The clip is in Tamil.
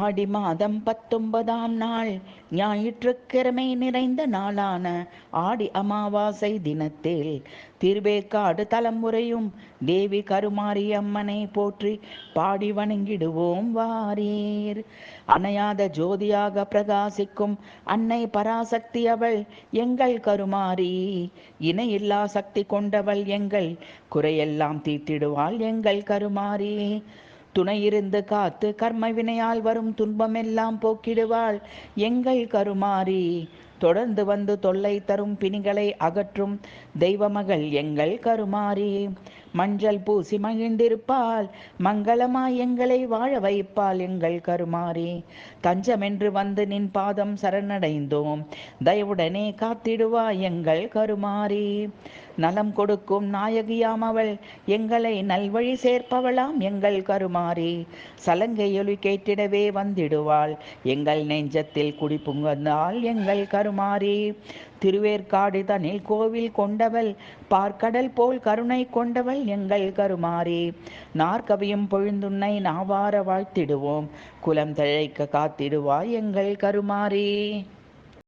ஆடி மாதம் 19ஆம் நாள் ஞாயிற்றுக்கிழமை நிறைந்த நாளான ஆடி அமாவாசை தினத்தில் திருவேற்காடு தலைமுறையும் தேவி கருமாரி அம்மனை போற்றி பாடி வணங்கிடுவோம் வாரீர். அணையாத ஜோதியாக பிரகாசிக்கும் அன்னை பராசக்தி அவள் எங்கள் கருமாரி. இணையில்லா சக்தி கொண்டவள் எங்கள் குறையெல்லாம் தீர்த்திடுவாள் எங்கள் கருமாரி. துணையிருந்து காத்து கர்ம வினையால் வரும் துன்பமெல்லாம் போக்கிடுவாள் எங்கள் கருமாரி. தொடர்ந்து வந்து தொல்லை தரும் பிணிகளை அகற்றும் தெய்வமகள் எங்கள் கருமாரி. மஞ்சள் பூசி மகிழ்ந்திருப்பாள் மங்களமாய் எங்களை வாழ வைப்பாள் எங்கள் கருமாரி. தஞ்சமென்று வந்து நின் பாதம் சரணடைந்தோம், தயவுடனே காத்திடுவாய் எங்கள் கருமாரி. நலம் கொடுக்கும் நாயகியாம் அவள் எங்களை நல்வழி சேர்ப்பவளாம் எங்கள் கருமாரி. சலங்கையொலி கேட்டிடவே வந்திடுவாள் எங்கள் நெஞ்சத்தில் குடிபுகுந்தாள் எங்கள் கருமாரி. திருவேற்காடு தனில் கோவில் கொண்டவள் பார்க்கடல் போல் கருணை கொண்டவள் எங்கள் கருமாரி. நாற்கவியும் பொழுந்துன்னை நாவார வாழ்த்திடுவோம், குலம் தழைக்க காத்திடுவாய் எங்கள் கருமாரி.